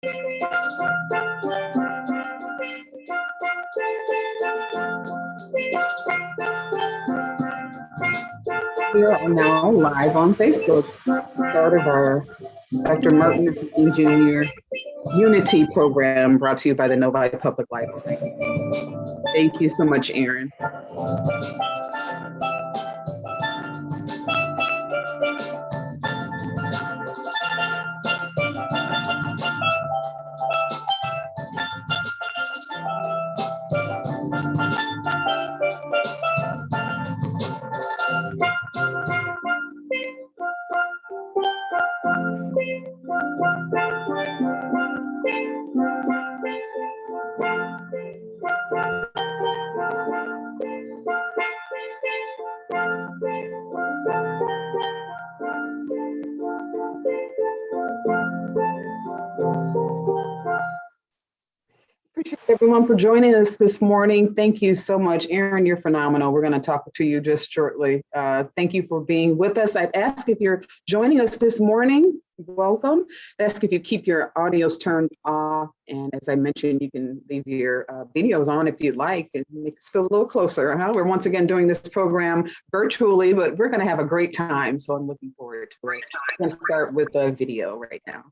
We are now live on Facebook. Start of our Dr. Martin Luther King Jr. Unity program brought to you by the Novi Public Library. Thank you so much, Aaron. Appreciate everyone for joining us this morning. Thank you so much. Aaron, you're phenomenal. We're going to talk to you just shortly. Thank you for being with us. I'd ask if you're joining us this morning, welcome. I'd ask if you keep your audios turned off. And as I mentioned, you can leave your videos on if you'd like and make us feel a little closer. We're once again doing this program virtually, but we're going to have a great time. So I'm looking forward to it. I'm going to start with a video right now.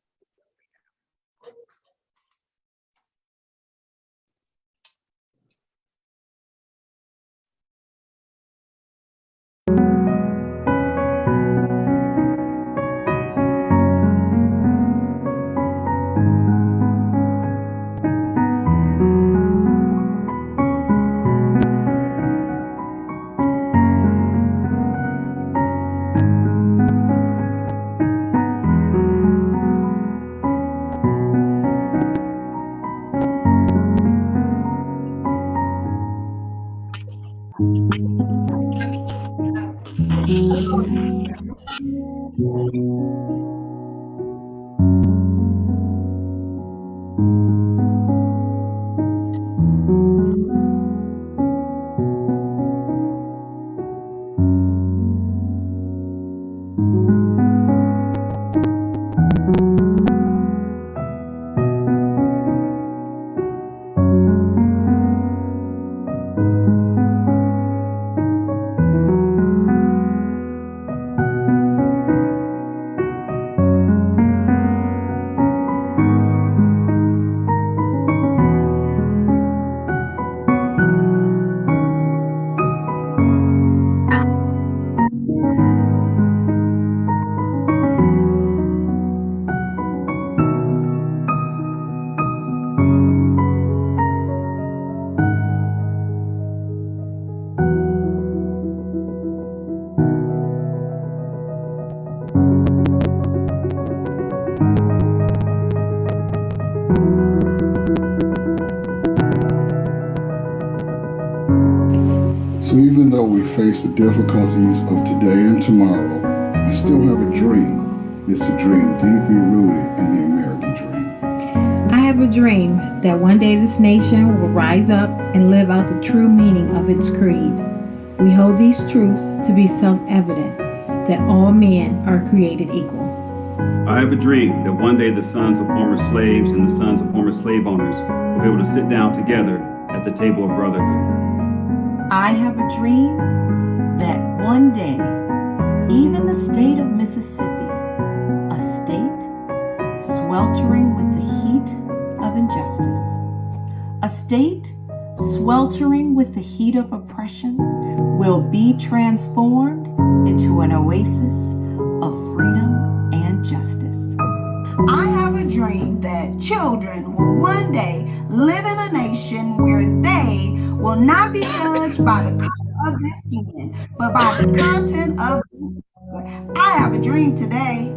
So even though we face the difficulties of today and tomorrow, I still have a dream. It's a dream deeply rooted in the American dream. I have a dream that one day this nation will rise up and live out the true meaning of its creed. We hold these truths to be self-evident, that all men are created equal. I have a dream that one day the sons of former slaves and the sons of former slave owners will be able to sit down together at the table of brotherhood. I have a dream that one day, even the state of Mississippi, a state sweltering with the heat of injustice, a state sweltering with the heat of oppression, will be transformed into an oasis of freedom and justice. I have a dream that children will one day live in a nation where they will not be judged by the color of their skin, but by the content of their. I have a dream today.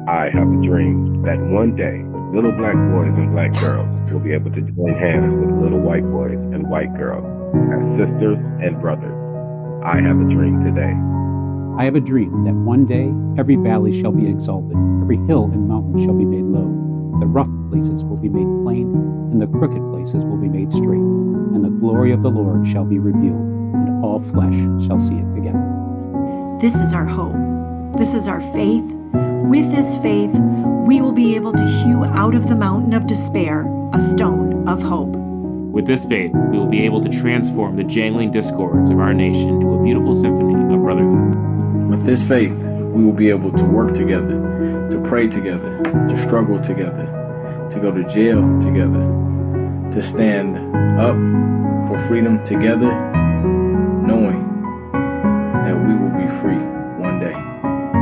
I have a dream that one day little black boys and black girls will be able to join hands with little white boys and white girls as sisters and brothers. I have a dream today. I have a dream that one day every valley shall be exalted, every hill and mountain shall be made low. The rough places will be made plain, and the crooked places will be made straight. And the glory of the Lord shall be revealed, and all flesh shall see it together. This is our hope. This is our faith. With this faith, we will be able to hew out of the mountain of despair a stone of hope. With this faith, we will be able to transform the jangling discords of our nation to a beautiful symphony of brotherhood. With this faith, we will be able to work together, to pray together, to struggle together, to go to jail together, to stand up for freedom together, knowing that we will be free one day.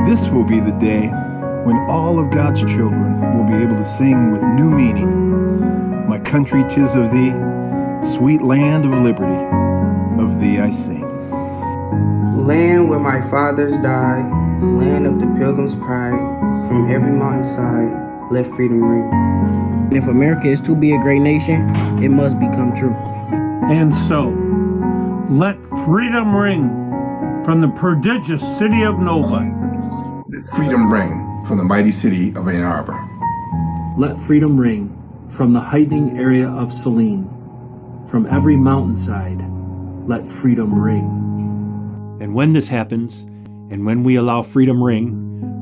This will be the day when all of God's children will be able to sing with new meaning. My country, 'tis of thee, sweet land of liberty, of thee I sing. Land where my fathers died, land of the pilgrim's pride, from every mountainside, let freedom ring. And if America is to be a great nation, it must become true. And so, let freedom ring from the prodigious city of Novi. Freedom ring from the mighty city of Ann Arbor. Let freedom ring from the heightening area of Saline. From every mountainside, let freedom ring. And when this happens, and when we allow freedom ring,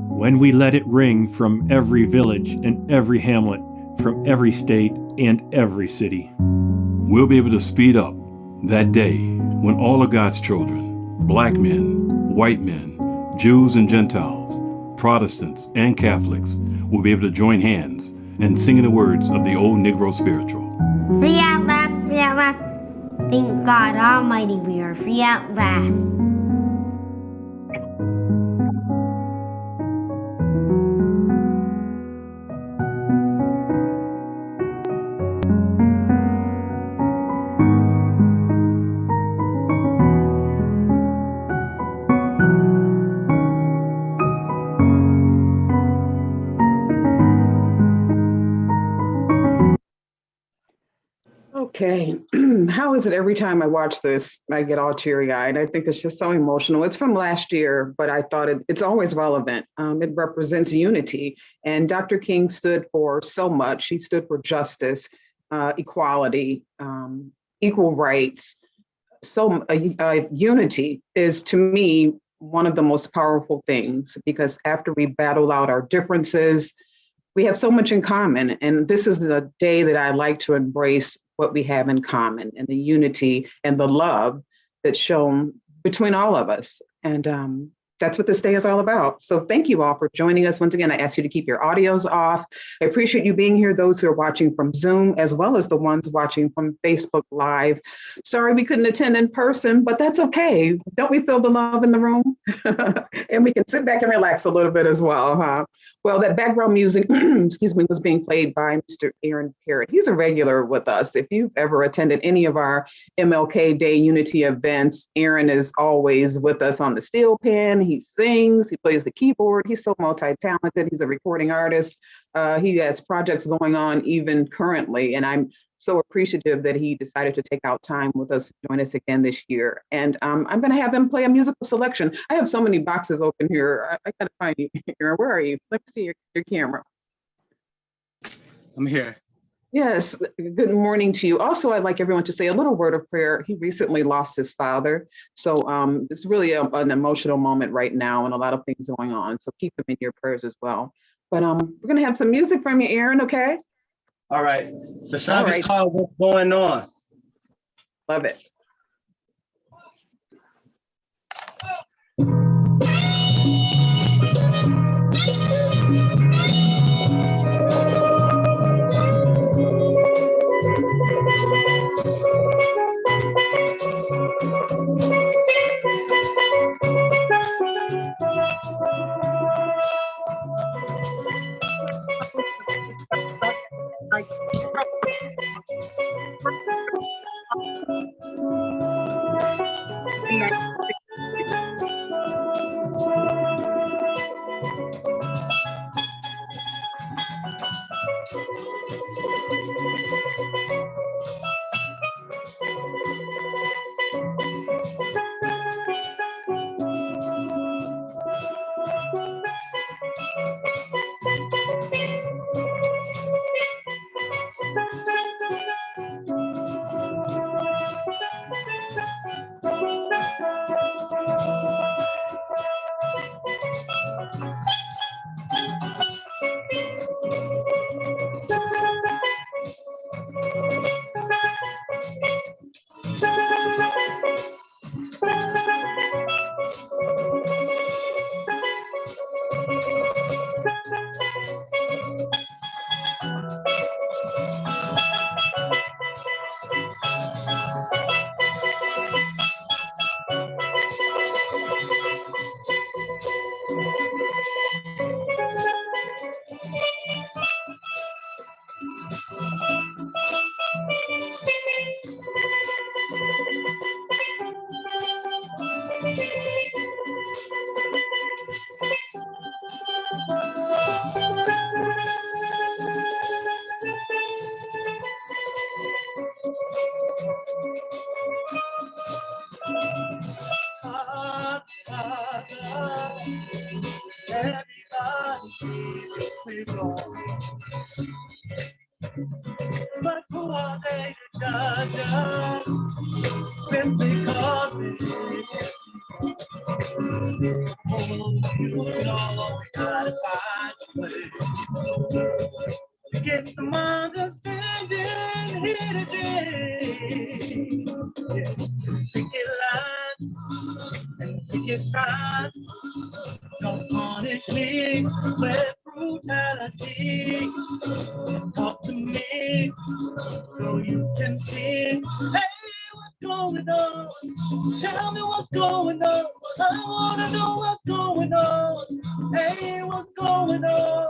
when we let it ring from every village and every hamlet, from every state and every city, we'll be able to speed up that day when all of God's children, black men, white men, Jews and Gentiles, Protestants and Catholics, will be able to join hands and sing in the words of the old Negro spiritual. Free at last, free at last. Thank God Almighty, we are free at last. Okay, how is it every time I watch this, I get all teary-eyed? I think it's just so emotional. It's from last year, but I thought it's always relevant. It represents unity. And Dr. King stood for so much. He stood for justice, equality, equal rights. So unity is, to me, one of the most powerful things, because after we battle out our differences, we have so much in common. And this is the day that I like to embrace what we have in common and the unity and the love that's shown between all of us. And that's what this day is all about. So thank you all for joining us. Once again, I ask you to keep your audios off. I appreciate you being here, those who are watching from Zoom, as well as the ones watching from Facebook Live. Sorry we couldn't attend in person, but that's okay. Don't we feel the love in the room? And we can sit back and relax a little bit as well, huh? Well, that background music, excuse me, was being played by Mr. Aaron Parrott. He's a regular with us. If you've ever attended any of our MLK Day Unity events, Aaron is always with us on the steel pen. He sings, he plays the keyboard. He's so multi-talented. He's a recording artist. He has projects going on even currently. And I'm so appreciative that he decided to take out time with us to join us again this year. And I'm going to have him play a musical selection. I have so many boxes open here. I got to find you. Aaron, where are you? Let me see your camera. I'm here. Yes, good morning to you. Also, I'd like everyone to say a little word of prayer. He recently lost his father. So it's really an emotional moment right now and a lot of things going on. So keep him in your prayers as well. But we're going to have some music from you, Aaron, okay? All right. The song is called What's Going On. Love it. But who are they to judge us? Simply cause you know we gotta find a way to get some understanding here today. Yes. Picket lines and picket signs. Don't punish me with brutality. Talk to me so you can see. Hey, what's going on? Tell me what's going on. I wanna know what's going on. Hey, what's going on?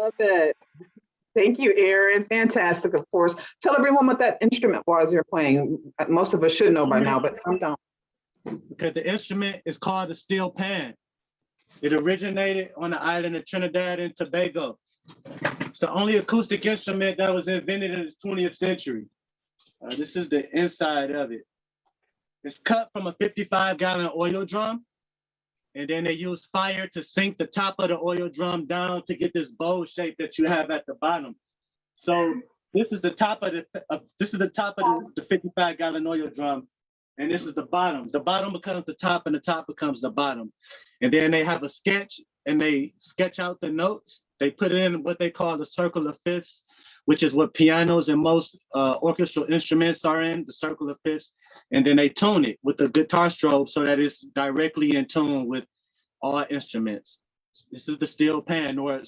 Love it. Thank you, Aaron. Fantastic, of course. Tell everyone what that instrument was you're playing. Most of us should know by now, but some don't. Because the instrument is called the steel pan. It originated on the island of Trinidad and Tobago. It's the only acoustic instrument that was invented in the 20th century. This is the inside of it. It's cut from a 55-gallon oil drum, and then they use fire to sink the top of the oil drum down to get this bowl shape that you have at the bottom. So this is the top of the 55-gallon oil drum, and this is the bottom. The bottom becomes the top, and the top becomes the bottom. And then they have a sketch, and they sketch out the notes. They put it in what they call the circle of fifths, which is what pianos and most orchestral instruments are in, the circle of fifths. And then they tone it with the guitar strobe so that it's directly in tune with all instruments. This is the steel pan, or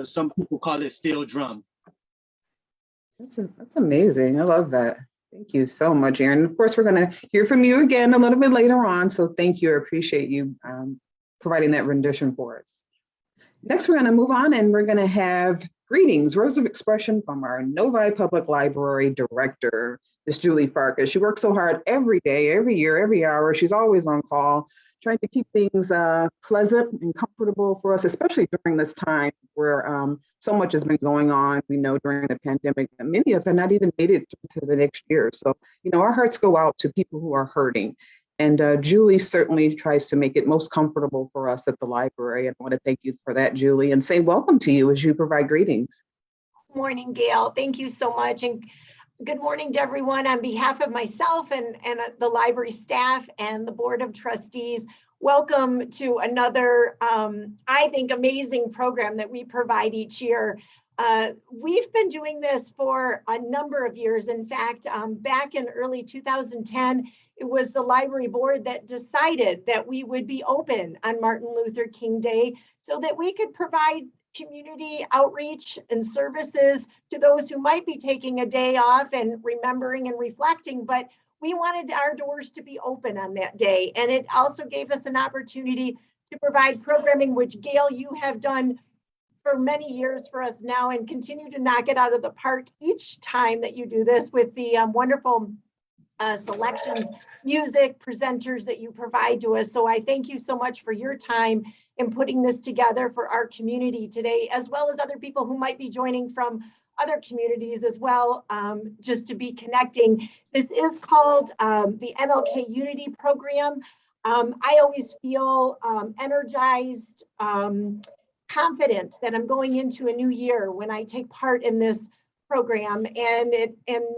some people call it steel drum. That's amazing. I love that. Thank you so much, Aaron. Of course, we're going to hear from you again a little bit later on. So thank you. I appreciate you providing that rendition for us. Next, we're going to move on and we're going to have greetings, words of expression from our Novi Public Library director, Ms. Julie Farkas. She works so hard every day, every year, every hour. She's always on call, trying to keep things pleasant and comfortable for us, especially during this time where so much has been going on. We know during the pandemic that many have not even made it to the next year. So, our hearts go out to people who are hurting. And Julie certainly tries to make it most comfortable for us at the library. And I want to thank you for that, Julie, and say welcome to you as you provide greetings. Good morning, Gail. Thank you so much. And good morning to everyone on behalf of myself and the library staff and the Board of Trustees. Welcome to another, I think, amazing program that we provide each year. We've been doing this for a number of years. In fact, back in early 2010, it was the library board that decided that we would be open on Martin Luther King Day so that we could provide community outreach and services to those who might be taking a day off and remembering and reflecting. But we wanted our doors to be open on that day. And it also gave us an opportunity to provide programming, which Gail, you have done for many years for us now and continue to knock it out of the park each time that you do this with the wonderful selections, music, presenters that you provide to us. So I thank you so much for your time in putting this together for our community today, as well as other people who might be joining from other communities as well, just to be connecting. This is called the MLK Unity Program. I always feel energized, confident that I'm going into a new year when I take part in this program, and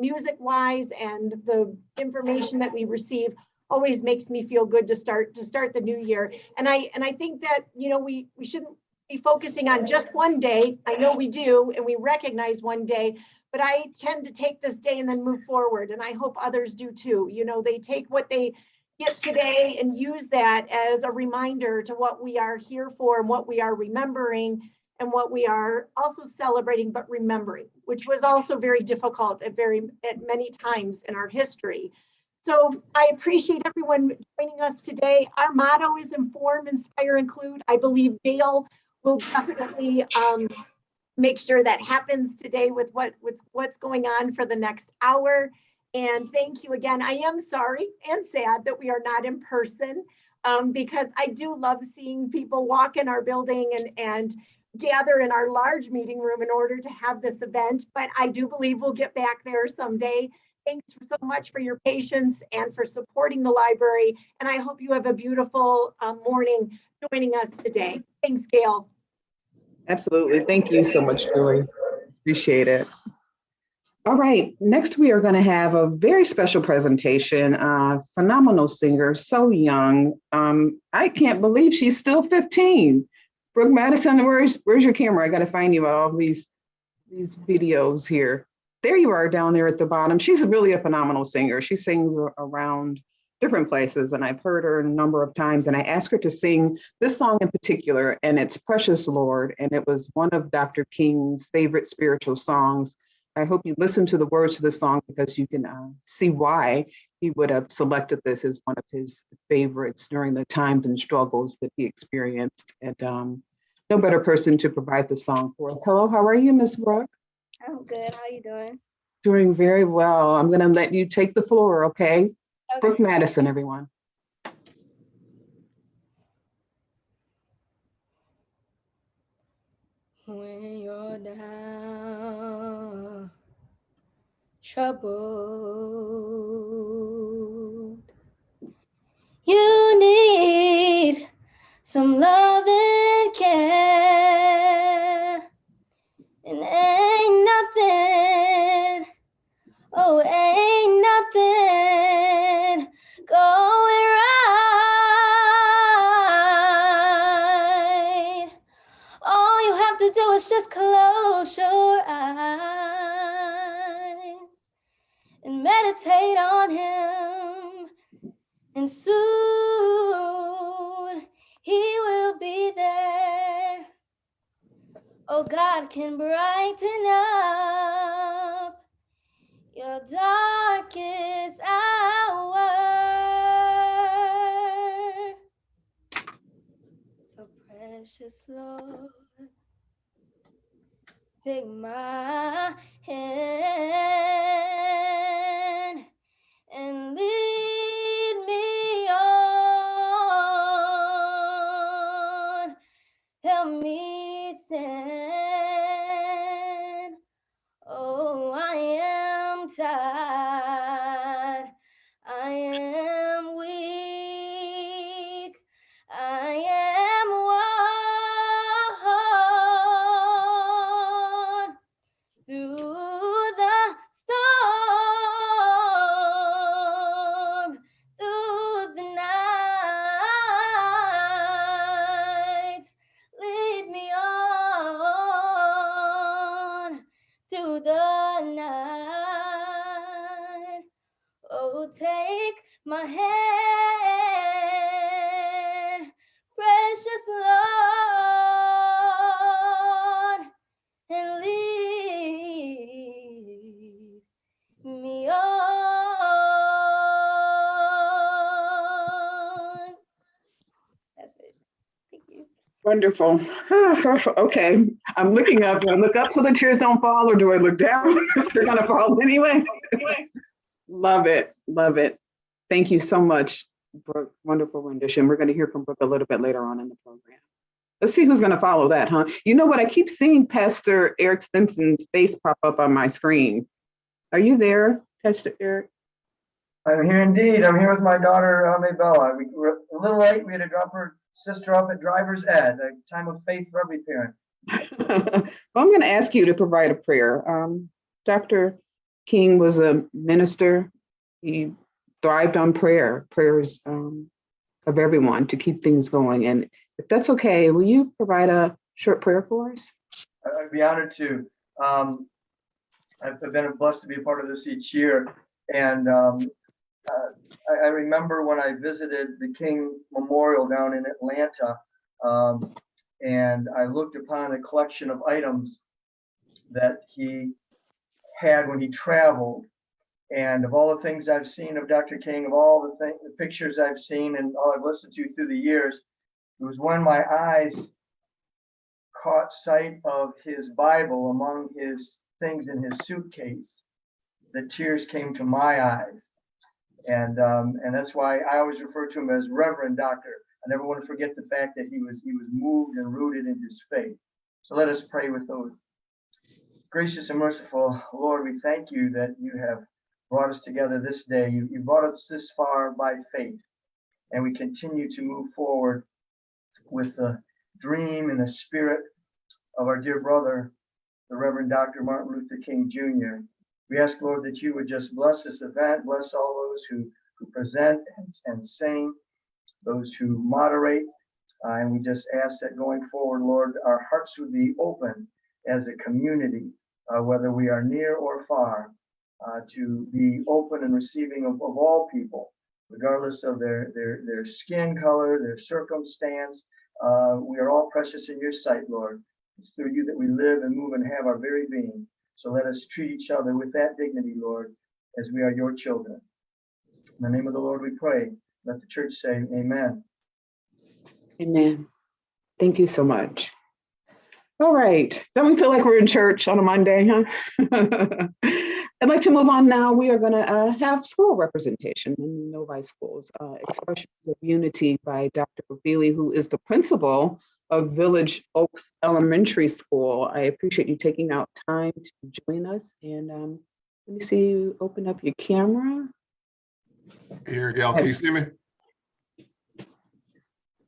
music wise and the information that we receive always makes me feel good to start the new year. And I think that, you know, we shouldn't be focusing on just one day. I know we do, and we recognize one day, but I tend to take this day and then move forward, and I hope others do too. You know, they take what they get today and use that as a reminder to what we are here for and what we are remembering and what we are also celebrating, but remembering, which was also very difficult at many times in our history. So I appreciate everyone joining us today. Our motto is inform, inspire, include. I believe Gail will definitely make sure that happens today with what's going on for the next hour. And thank you again. I am sorry and sad that we are not in person, because I do love seeing people walk in our building and gather in our large meeting room in order to have this event. But I do believe we'll get back there someday. Thanks so much for your patience and for supporting the library. And I hope you have a beautiful morning joining us today. Thanks, Gail. Absolutely. Thank you so much, Julie. Appreciate it. All right, next we are going to have a very special presentation. Phenomenal singer, so young. I can't believe she's still 15. Brooke Madison, where's your camera? I got to find you all these videos here. There you are down there at the bottom. She's really a phenomenal singer. She sings around different places, and I've heard her a number of times, and I asked her to sing this song in particular, and it's Precious Lord, and it was one of Dr. King's favorite spiritual songs. I hope you listen to the words to the song because you can see why he would have selected this as one of his favorites during the times and struggles that he experienced. And no better person to provide the song for us. Hello, how are you, Miss Brooke? I'm good. How you doing? Doing very well. I'm going to let you take the floor, okay? Okay. Brooke Madison, everyone. When you're down, troubled, you need some love and care, and ain't nothing, oh, ain't nothing going right. All you have to do is just close your eyes and meditate on him, and soon he will be there. Oh, God can brighten up your darkest hour. So precious Lord, take my hand and lead me on. Help me stand. Oh, I am tired. I am weak. I am worn through the storm, through the night. Lead me on through the night. Oh, take my hand, precious Lord, and lead me on. Wonderful. Okay, I'm looking up. Do I look up so the tears don't fall, or do I look down because they're gonna fall anyway? Love it, love it. Thank you so much, Brooke. Wonderful rendition. We're going to hear from Brooke a little bit later on in the program. Let's see who's going to follow that, huh? You know what? I keep seeing Pastor Eric Stinson's face pop up on my screen. Are you there, Pastor Eric? I'm here indeed. I'm here with my daughter, Maybella. We were a little late. We had to drop her sister off at driver's ed, a time of faith for every parent. Well, I'm going to ask you to provide a prayer. Dr. King was a minister. He thrived on prayers of everyone to keep things going. And if that's okay, will you provide a short prayer for us? I'd be honored to. I've been blessed to be a part of this each year. And I remember when I visited the King Memorial down in Atlanta, and I looked upon a collection of items that he had when he traveled. And of all the things I've seen of Dr. King, of all the pictures I've seen and all I've listened to through the years, it was when my eyes caught sight of his Bible among his things in his suitcase, the tears came to my eyes. And that's why I always refer to him as Reverend Doctor. I never want to forget the fact that he was moved and rooted in his faith. So let us pray with those. Gracious and merciful Lord, we thank you that you have brought us together this day. You brought us this far by faith, and we continue to move forward with the dream and the spirit of our dear brother, the Reverend Dr. Martin Luther King Jr. We ask, Lord, that you would just bless this event, bless all those who present and sing, those who moderate, and we just ask that going forward, Lord, our hearts would be open as a community, whether we are near or far, to be open and receiving of all people, regardless of their skin color, their circumstance. We are all precious in your sight, Lord. It's through you that we live and move and have our very being. So let us treat each other with that dignity, Lord, as we are your children. In the name of the Lord we pray. Let the church say amen. Amen. Thank you so much. All right. Don't we feel like we're in church on a Monday, huh? I'd like to move on now. We are going to have school representation in Novi schools. Expressions of Unity by Dr. Feely, who is the principal of Village Oaks Elementary School. I appreciate you taking out time to join us. And let me see you open up your camera. Here, Gail, can you see me?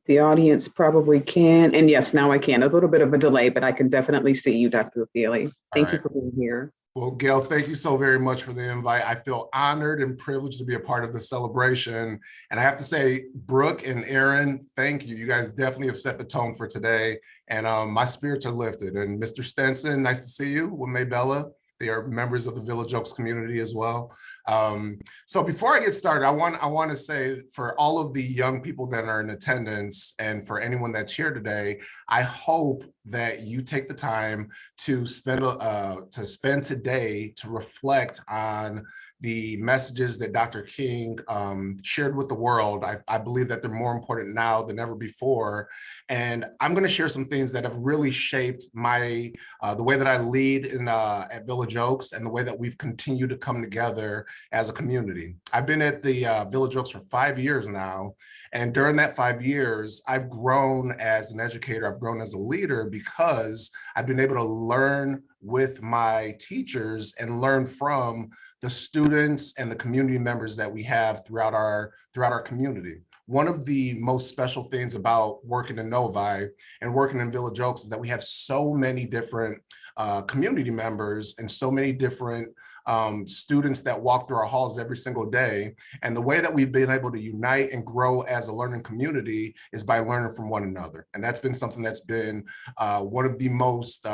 The audience probably can. And yes, now I can. A little bit of a delay, but I can definitely see you, Dr. Feely. Thank you for being here. Well, Gail, thank you so very much for the invite. I feel honored and privileged to be a part of the celebration. And I have to say, Brooke and Aaron, thank you. You guys definitely have set the tone for today. And my spirits are lifted. And Mr. Stenson, nice to see you with Maybella. They are members of the Village Oaks community as well. So before I get started, I want to say for all of the young people that are in attendance and for anyone that's here today, I hope that you take the time to spend today to reflect on the messages that Dr. King shared with the world. I believe that they're more important now than ever before. And I'm going to share some things that have really shaped my the way that I lead at Village Oaks and the way that we've continued to come together as a community. I've been at the Village Oaks for 5 years now. And during that 5 years, I've grown as an educator, I've grown as a leader because I've been able to learn with my teachers and learn from the students and the community members that we have throughout our community. One of the most special things about working in Novi and working in Village Oaks is that we have so many different community members and so many different students that walk through our halls every single day. And the way that we've been able to unite and grow as a learning community is by learning from one another. And that's been something that's been one of the most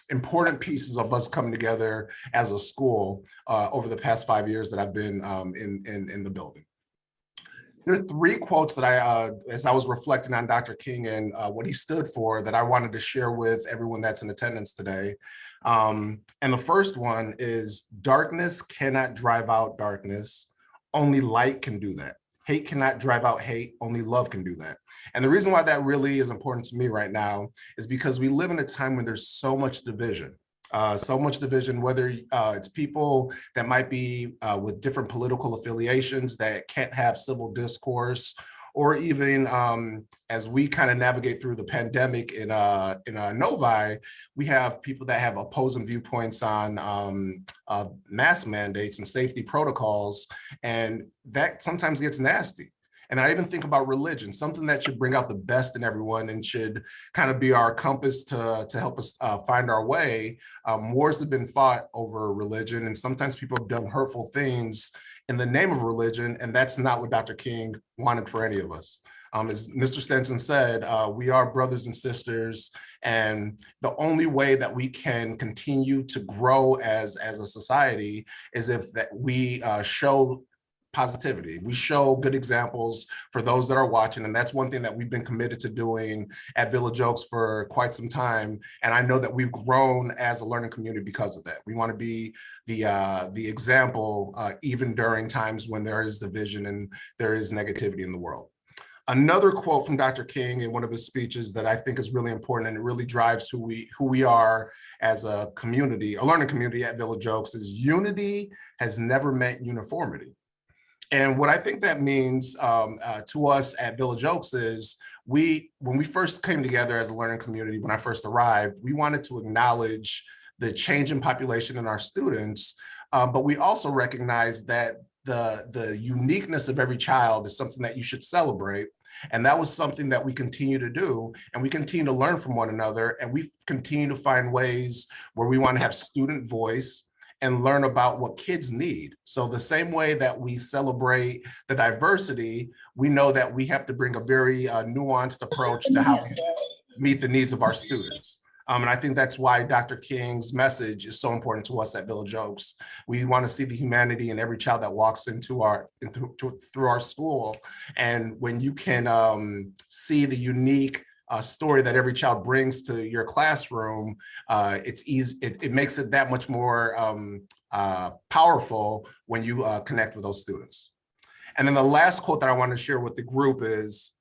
important pieces of us coming together as a school over the past 5 years that I've been in the building. There are 3 quotes that as I was reflecting on Dr. King and what he stood for, that I wanted to share with everyone that's in attendance today. And the first one is, darkness cannot drive out darkness. Only light can do that. Hate cannot drive out hate, only love can do that. And the reason why that really is important to me right now is because we live in a time when there's so much division. Whether it's people that might be with different political affiliations that can't have civil discourse, or even as we kind of navigate through the pandemic in Novi, we have people that have opposing viewpoints on mask mandates and safety protocols, and that sometimes gets nasty. And I even think about religion, something that should bring out the best in everyone and should kind of be our compass to help us find our way. Wars have been fought over religion, and sometimes people have done hurtful things in the name of religion, and that's not what Dr. King wanted for any of us. As Mr. Stenson said, we are brothers and sisters, and the only way that we can continue to grow as a society is if that we show positivity. We show good examples for those that are watching, and that's one thing that we've been committed to doing at Village Oaks for quite some time. And I know that we've grown as a learning community because of that. We want to be the example even during times when there is division and there is negativity in the world. Another quote from Dr. King in one of his speeches that I think is really important, and it really drives who we are as a community, a learning community at Village Oaks, is unity has never meant uniformity. And what I think that means to us at Village Oaks is when we first came together as a learning community, when I first arrived, we wanted to acknowledge the change in population in our students, but we also recognize that the uniqueness of every child is something that you should celebrate. And that was something that we continue to do, and we continue to learn from one another, and we continue to find ways where we want to have student voice and learn about what kids need. So the same way that we celebrate the diversity, we know that we have to bring a very nuanced approach to how we meet the needs of our students. And I think that's why Dr. King's message is so important to us at Village Oaks. We want to see the humanity in every child that walks through our school. And when you can see the unique story that every child brings to your classroom, it's easy. It makes it that much more powerful when you connect with those students. And then the last quote that I want to share with the group is,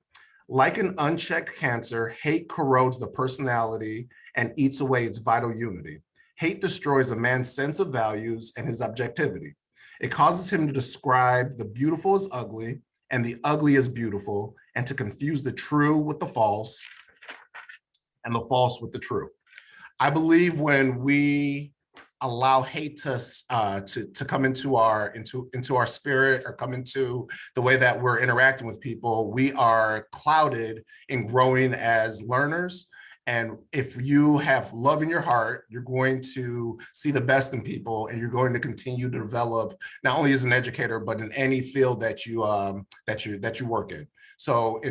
like an unchecked cancer, hate corrodes the personality and eats away its vital unity. Hate destroys a man's sense of values and his objectivity. It causes him to describe the beautiful as ugly and the ugly as beautiful, and to confuse the true with the false and the false with the true. I believe when we allow hate to come into our spirit, or come into the way that we're interacting with people, we are clouded in growing as learners. And if you have love in your heart, you're going to see the best in people, and you're going to continue to develop not only as an educator, but in any field that you work in. So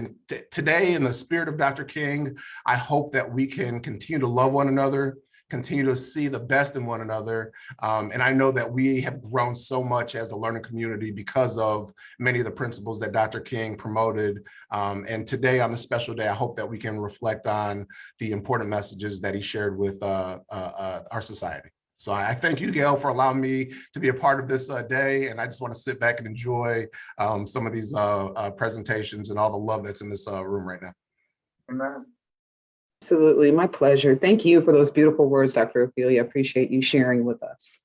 today, in the spirit of Dr. King, I hope that we can continue to love one another, continue to see the best in one another. And I know that we have grown so much as a learning community because of many of the principles that Dr. King promoted. And today, on this special day, I hope that we can reflect on the important messages that he shared with our society. So I thank you, Gail, for allowing me to be a part of this day. And I just want to sit back and enjoy some of these presentations and all the love that's in this room right now. Amen. Absolutely, my pleasure. Thank you for those beautiful words, Dr. Ophelia. I appreciate you sharing with us.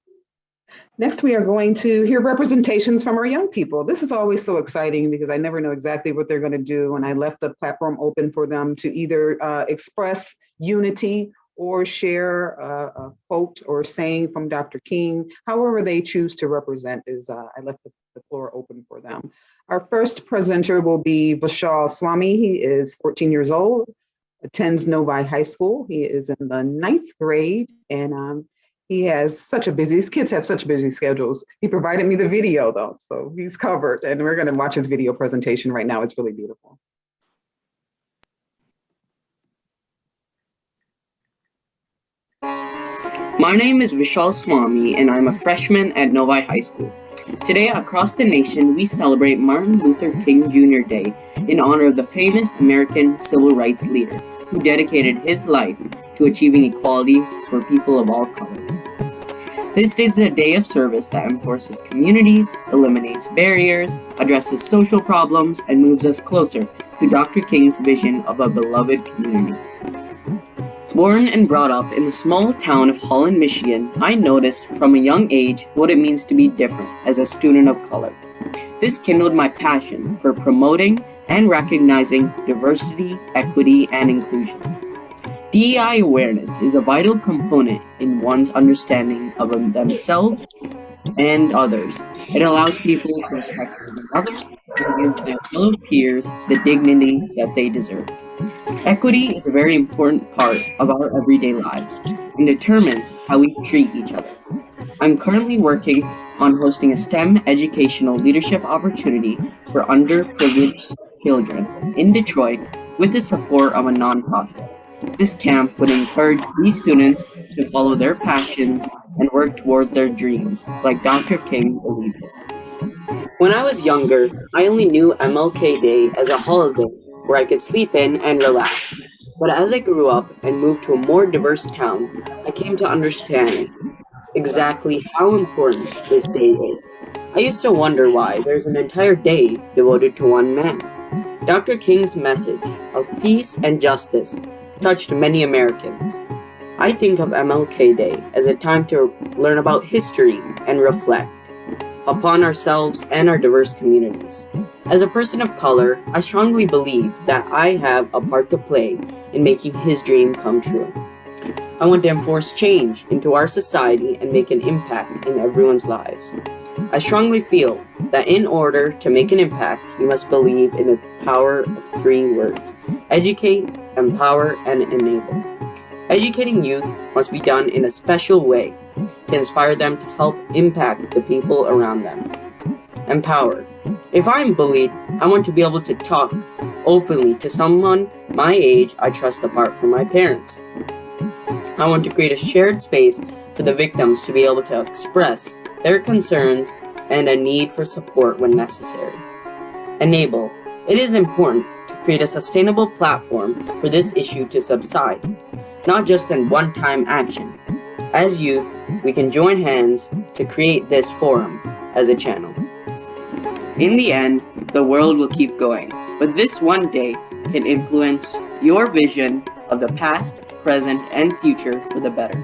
Next, we are going to hear representations from our young people. This is always so exciting because I never know exactly what they're going to do, and I left the platform open for them to either express unity or share a quote or saying from Dr. King. However they choose to represent is, I left the floor open for them. Our first presenter will be Vishal Swami. He is 14 years old, attends Novi High School. He is in the 9th grade, and he has such a busy, his kids have such busy schedules. He provided me the video though, so he's covered, and we're gonna watch his video presentation right now. It's really beautiful. My name is Vishal Swami, and I'm a freshman at Novi High School. Today, across the nation, we celebrate Martin Luther King Jr. Day in honor of the famous American civil rights leader who dedicated his life to achieving equality for people of all colors. This is a day of service that enforces communities, eliminates barriers, addresses social problems, and moves us closer to Dr. King's vision of a beloved community. Born and brought up in the small town of Holland, Michigan, I noticed from a young age what it means to be different as a student of color. This kindled my passion for promoting and recognizing diversity, equity, and inclusion. DEI awareness is a vital component in one's understanding of themselves and others. It allows people to respect one another and give their fellow peers the dignity that they deserve. Equity is a very important part of our everyday lives and determines how we treat each other. I'm currently working on hosting a STEM educational leadership opportunity for underprivileged children in Detroit with the support of a nonprofit. This camp would encourage these students to follow their passions and work towards their dreams, like Dr. King believed in. When I was younger, I only knew MLK Day as a holiday where I could sleep in and relax. But as I grew up and moved to a more diverse town, I came to understand exactly how important this day is. I used to wonder why there's an entire day devoted to one man. Dr. King's message of peace and justice touched many Americans. I think of MLK Day as a time to learn about history and reflect upon ourselves and our diverse communities. As a person of color, I strongly believe that I have a part to play in making his dream come true. I want to enforce change into our society and make an impact in everyone's lives. I strongly feel that in order to make an impact, you must believe in the power of 3 words: educate, empower, and enable. Educating youth must be done in a special way to inspire them to help impact the people around them. Empower. If I'm bullied, I want to be able to talk openly to someone my age I trust apart from my parents. I want to create a shared space for the victims to be able to express their concerns and a need for support when necessary. Enable. It is important to create a sustainable platform for this issue to subside, not just in one-time action. As youth, we can join hands to create this forum as a channel. In the end, the world will keep going, but this one day can influence your vision of the past, present, and future for the better.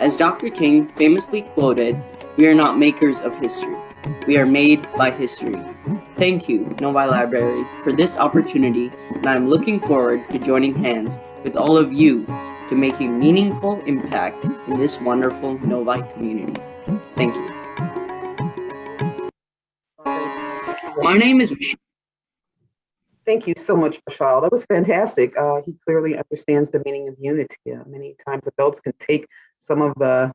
As Dr. King famously quoted, "We are not makers of history. We are made by history." Thank you, Novi Library, for this opportunity, and I'm looking forward to joining hands with all of you to make a meaningful impact in this wonderful Novi community. Thank you. My name is Vishal. Thank you so much, Vishal. That was fantastic. He clearly understands the meaning of unity. Many times adults can take some of the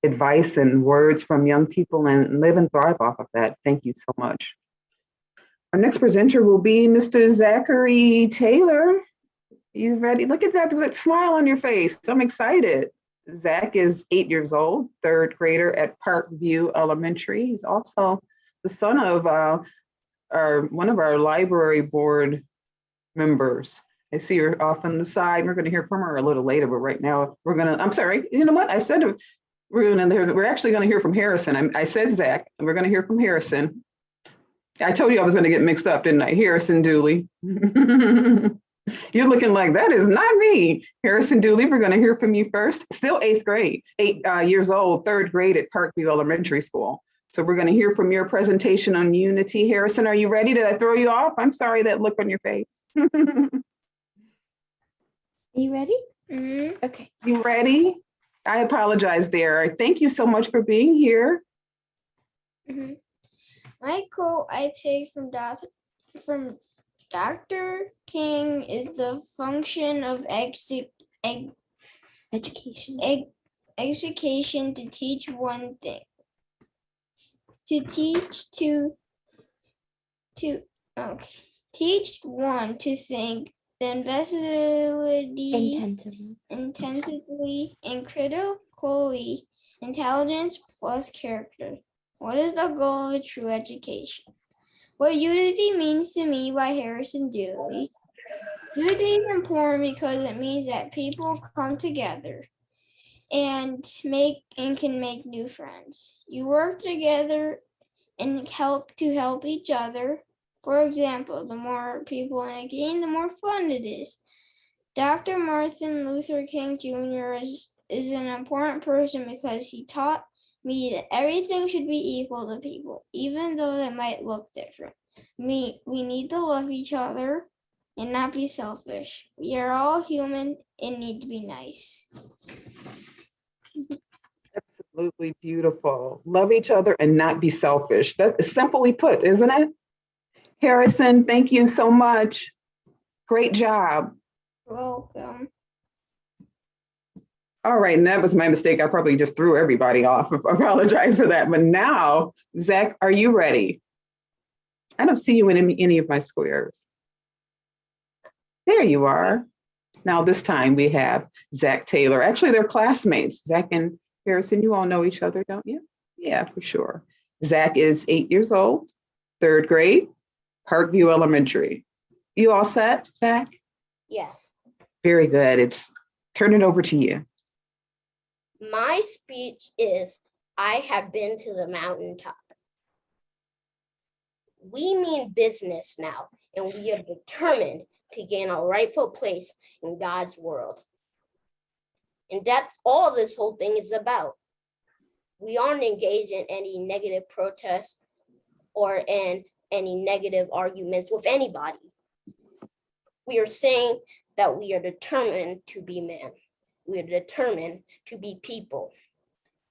advice and words from young people and live and thrive off of that. Thank you so much. Our next presenter will be Mr. Zachary Taylor. You ready? Look at that smile on your face. I'm excited. Zach is 8 years old, 3rd grader at Parkview Elementary. He's also the son of one of our library board members. I see her off on the side. We're going to hear from her a little later, but right now I'm sorry. You know what? I said we're actually going to hear from Harrison. I said Zach, and we're going to hear from Harrison. I told you I was going to get mixed up, didn't I? Harrison Dooley. You're looking like, that is not me. Harrison Dooley, we're going to hear from you first. Still 8th grade, 8 years old, 3rd grade at Parkview Elementary School. So we're going to hear from your presentation on unity. Harrison, are you ready? Did I throw you off? I'm sorry, that look on your face. You ready? Mm-hmm. Okay. You ready? I apologize there. Thank you so much for being here. Mm-hmm. My quote I picked from Dr. King is the function of education to teach one thing. Teach one to think, the intensively and critically, intelligence plus character. What is the goal of a true education? What unity means to me by Harrison Dooley. Unity is important because it means that people come together and can make new friends. You work together and help each other. For example, the more people in a game, the more fun it is. Dr. Martin Luther King Jr. is an important person because he taught me that everything should be equal to people, even though they might look different. We need to love each other and not be selfish. We are all human and need to be nice. Absolutely beautiful. Love each other and not be selfish. That is simply put, isn't it? Harrison, thank you so much. Great job. Welcome. All right, and that was my mistake. I probably just threw everybody off. I apologize for that. But now, Zach, are you ready? I don't see you in any of my squares. There you are. Now this time we have Zach Taylor. Actually, they're classmates. Zach and Harrison, you all know each other, don't you? Yeah, for sure. Zach is 8 years old, 3rd grade, Parkview Elementary. You all set, Zach? Yes. Very good. Turn it over to you. My speech is, I have been to the mountaintop. We mean business now, and we are determined to gain our rightful place in God's world. And that's all this whole thing is about. We aren't engaged in any negative protests or in any negative arguments with anybody. We are saying that we are determined to be men. We are determined to be people.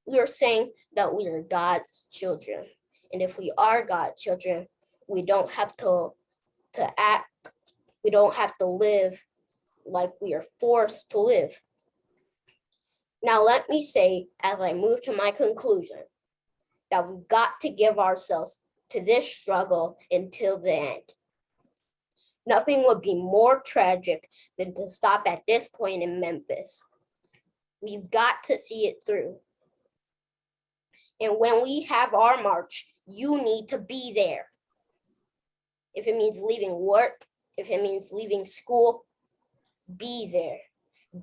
We are saying that we are God's children. And if we are God's children, we don't have to act, we don't have to live like we are forced to live. Now, let me say, as I move to my conclusion, that we've got to give ourselves to this struggle until the end. Nothing would be more tragic than to stop at this point in Memphis. We've got to see it through. And when we have our march, you need to be there. If it means leaving work, if it means leaving school, be there.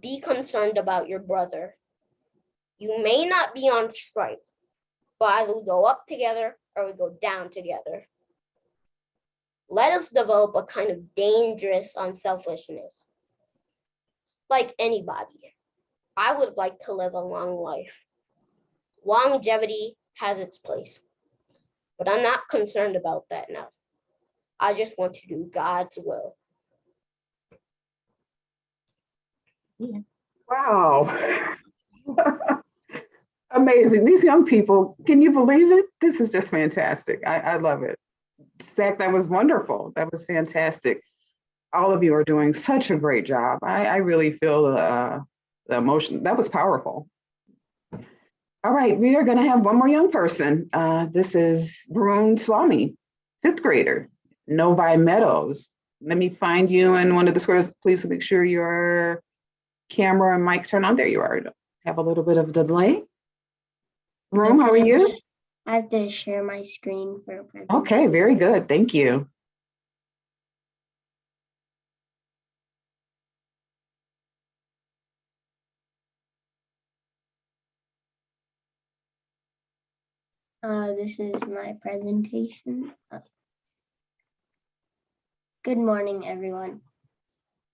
Be concerned about your brother. You may not be on strike, but either we go up together or we go down together. Let us develop a kind of dangerous unselfishness. Like anybody, I would like to live a long life. Longevity has its place, but I'm not concerned about that now. I just want to do God's will. Yeah. Wow. Amazing. These young people, can you believe it? This is just fantastic. I love it. Zach, that was wonderful. That was fantastic. All of you are doing such a great job. I really feel the emotion. That was powerful. All right, we are going to have one more young person. This is Varun Swami, 5th grader, Novi Meadows. Let me find you in one of the squares. Please make sure your camera and mic turn on. There you are. Have a little bit of delay. Varun, how are you? I have to share my screen for a presentation. Okay, very good. Thank you. This is my presentation. Good morning, everyone.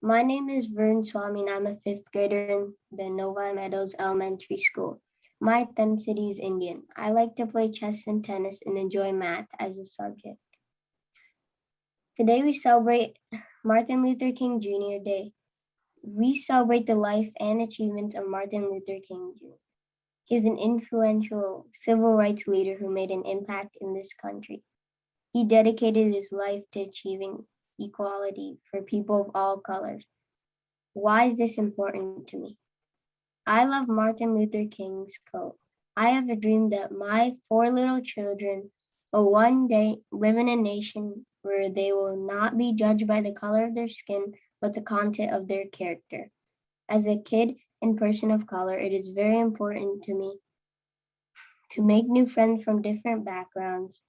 My name is Vern Swami, and I'm a 5th grader in the Novi Meadows Elementary School. My ethnicity is Indian. I like to play chess and tennis and enjoy math as a subject. Today we celebrate Martin Luther King Jr. Day. We celebrate the life and achievements of Martin Luther King Jr. He is an influential civil rights leader who made an impact in this country. He dedicated his life to achieving equality for people of all colors. Why is this important to me? I love Martin Luther King's quote. I have a dream that my 4 little children will one day live in a nation where they will not be judged by the color of their skin, but the content of their character. As a kid and person of color, it is very important to me to make new friends from different backgrounds,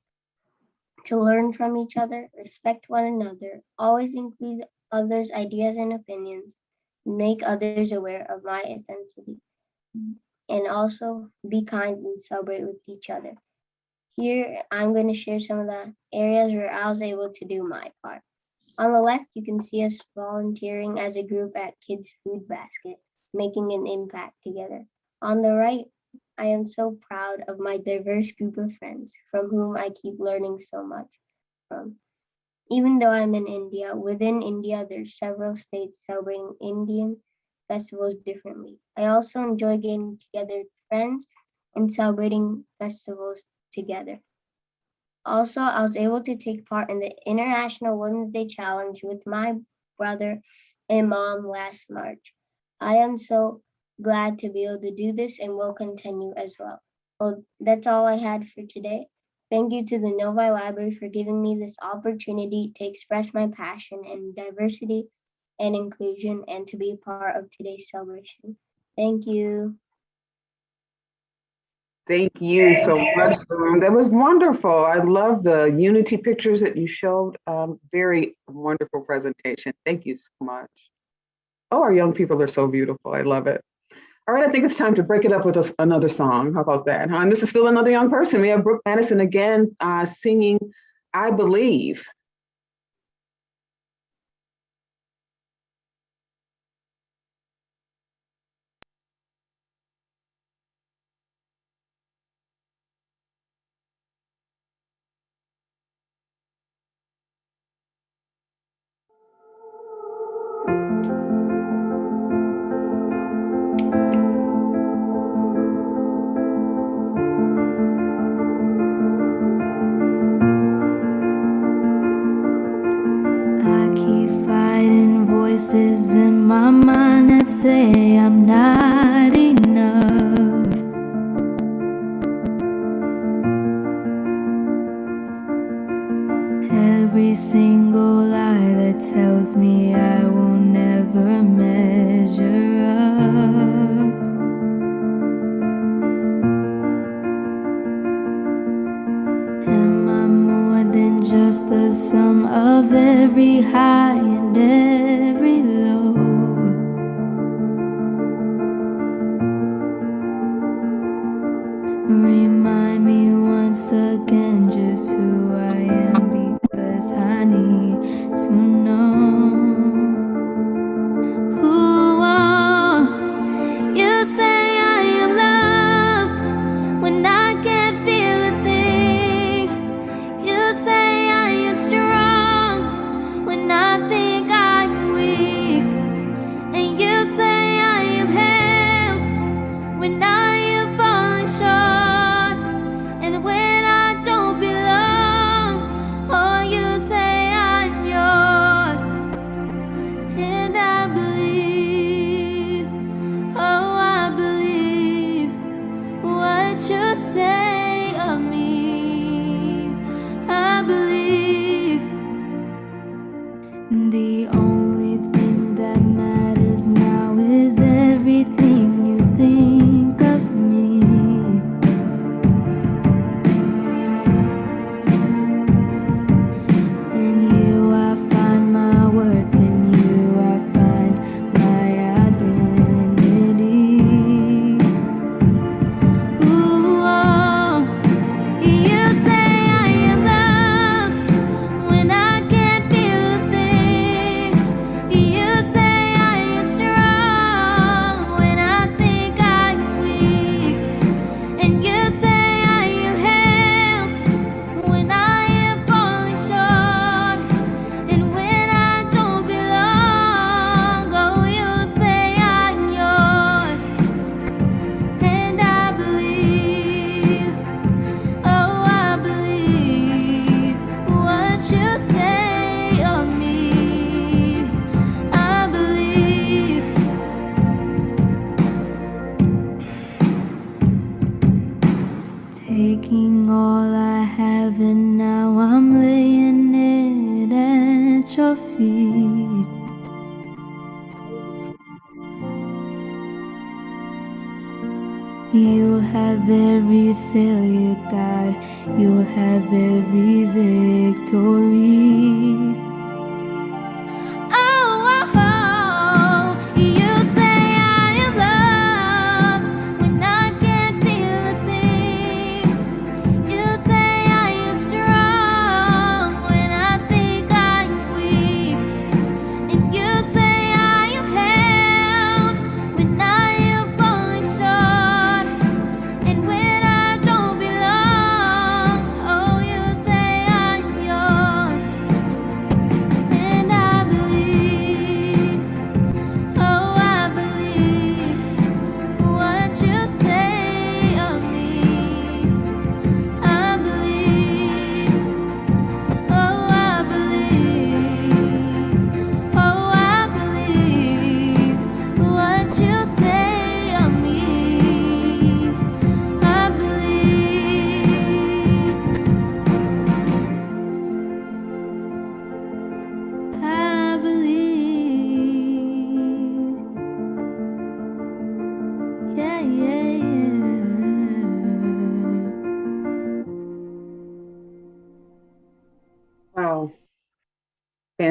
to learn from each other, respect one another, always include others' ideas and opinions, make others aware of my ethnicity. and also be kind and celebrate with each other. Here, I'm going to share some of the areas where I was able to do my part. On the left, you can see us volunteering as a group at Kids Food Basket, making an impact together. On the right, I am so proud of my diverse group of friends from whom I keep learning so much from. Even though I'm in India, within India, there's several states celebrating Indian festivals differently. I also enjoy getting together with friends and celebrating festivals together. Also, I was able to take part in the International Women's Day Challenge with my brother and mom last March. I am so glad to be able to do this and will continue as well. Well, that's all I had for today. Thank you to the Novi Library for giving me this opportunity to express my passion in diversity and inclusion and to be a part of today's celebration. Thank you. Thank you so much, Varun. That was wonderful. I love the unity pictures that you showed. Very wonderful presentation. Thank you so much. Oh, our young people are so beautiful. I love it. All right, I think it's time to break it up with another song. How about that? And this is still another young person. We have Brooke Madison again singing I Believe. I keep fighting voices in my mind that say I'm not enough. Every single lie that tells me I will never measure up. Am I more than just the sum of every high and every low? Remind me once again just who I am, because I need to know. Ooh, oh, you say I am loved when I can't feel a thing. You say I am strong when I think I'm weak. And you say I am helped when I am falling short. And when I don't belong, oh, you say I'm yours. And I believe, oh, I believe what you say of me. I believe the only thing that matters now is everything you think of me. In you I find my worth, in you I find my identity. Ooh, oh, you say I am loved when I can't feel a thing. You say I am strong when I think I'm weak. And you say I am helped when I am falling short. And when I don't belong, oh, you say I'm yours. And I believe, oh, I believe what you say of me. I believe. Taking all I have and now I'm laying it at your feet. You'll have every failure, God. You'll have every victory. Oh, you say I am loved when I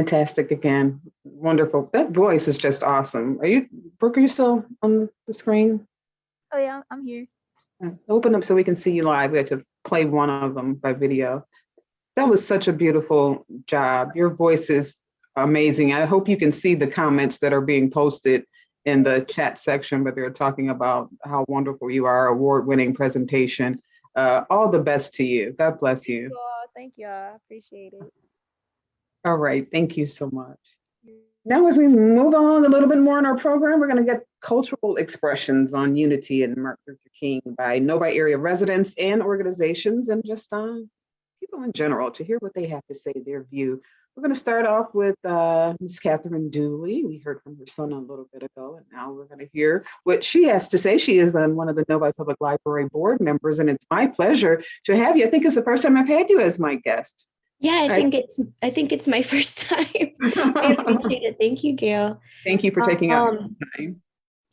Fantastic again. Wonderful. That voice is just awesome. Brooke, are you still on the screen? Oh yeah, I'm here. Open up so we can see you live. We had to play one of them by video. That was such a beautiful job. Your voice is amazing. I hope you can see the comments that are being posted in the chat section, but they're talking about how wonderful you are, award-winning presentation. All the best to you. God bless you. Thank you. I appreciate it. All right, thank you so much. Now, as we move on a little bit more in our program, we're going to get cultural expressions on unity and Martin Luther King by Novi area residents and organizations, and just people in general to hear what they have to say, their view. We're going to start off with Ms. Catherine Dooley. We heard from her son a little bit ago, and now we're going to hear what she has to say. She is one of the Novi Public Library board members, and it's my pleasure to have you. I think it's the first time I've had you as my guest. Yeah, I think it's my first time. I appreciate it. Thank you, Gail. Thank you for taking out your time.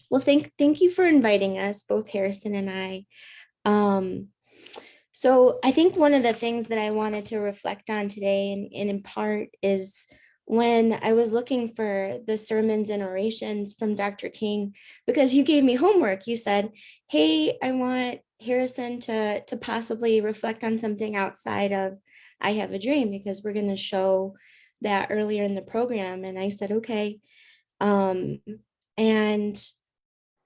Well, thank you for inviting us, both Harrison and I. So I think one of the things that I wanted to reflect on today, and in part, is when I was looking for the sermons and orations from Dr. King, because you gave me homework. You said, hey, I want Harrison to possibly reflect on something outside of I Have a Dream, because we're going to show that earlier in the program. And I said, okay. And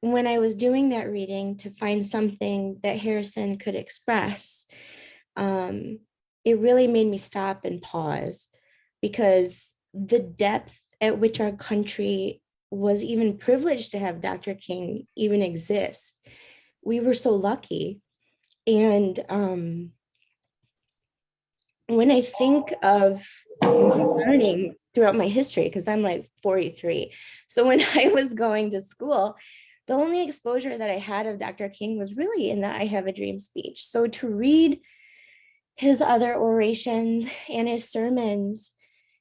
when I was doing that reading to find something that Harrison could express, it really made me stop and pause, because the depth at which our country was even privileged to have Dr. King even exist, we were so lucky. And when I think of learning throughout my history, because I'm like 43, so when I was going to school, the only exposure that I had of Dr. King was really in the I Have a Dream speech. So to read his other orations and his sermons,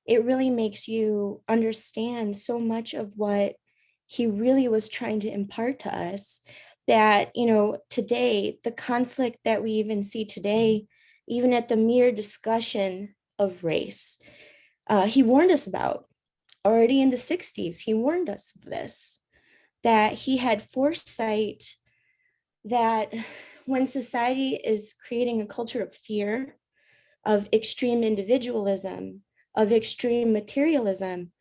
it really makes you understand so much of what he really was trying to impart to us, that, you know, today, the conflict that we even see today, even at the mere discussion of race, he warned us about. Already in the 60s, he warned us of this, that he had foresight that when society is creating a culture of fear, of extreme individualism, of extreme materialism,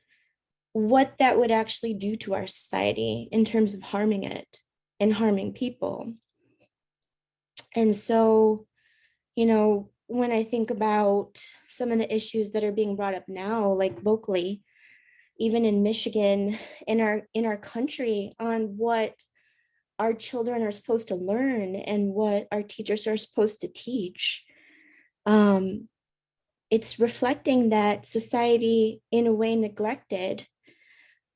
what that would actually do to our society in terms of harming it and harming people. And so, you know, when I think about some of the issues that are being brought up now, like locally, even in Michigan, in our country, on what our children are supposed to learn and what our teachers are supposed to teach, it's reflecting that society in a way neglected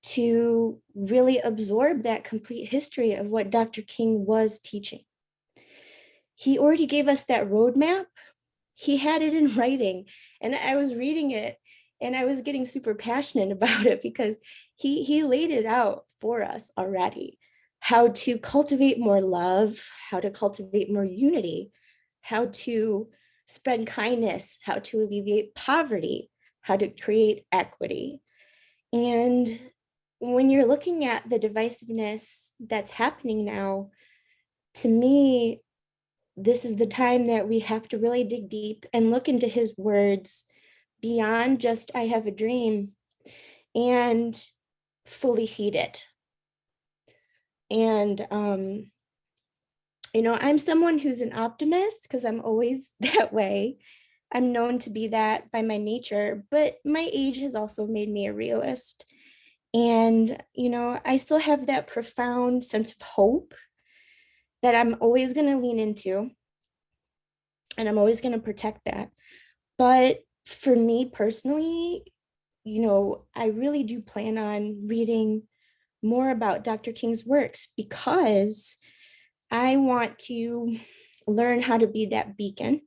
to really absorb that complete history of what Dr. King was teaching. He already gave us that roadmap. He had it in writing, and I was reading it and I was getting super passionate about it, because he laid it out for us already. How to cultivate more love, how to cultivate more unity, how to spread kindness, how to alleviate poverty, how to create equity. And when you're looking at the divisiveness that's happening now, to me, this is the time that we have to really dig deep and look into his words beyond just I have a dream, and fully heed it. And you know, I'm someone who's an optimist, because I'm always that way. I'm known to be that by my nature, but my age has also made me a realist. And, you know, I still have that profound sense of hope that I'm always going to lean into, and I'm always going to protect that. But for me personally, you know, I really do plan on reading more about Dr. King's works, because I want to learn how to be that beacon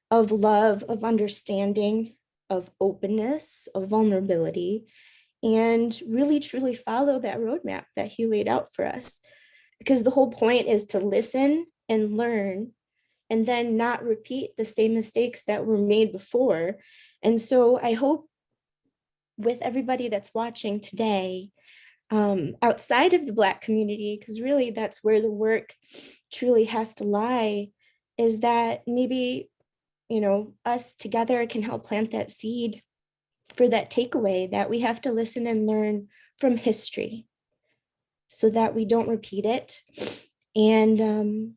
of love, of understanding, of openness, of vulnerability, and really truly follow that roadmap that he laid out for us. Because the whole point is to listen and learn, and then not repeat the same mistakes that were made before. And so I hope with everybody that's watching today, outside of the Black community, because really that's where the work truly has to lie, is that maybe, us together can help plant that seed for that takeaway that we have to listen and learn from history so that we don't repeat it. And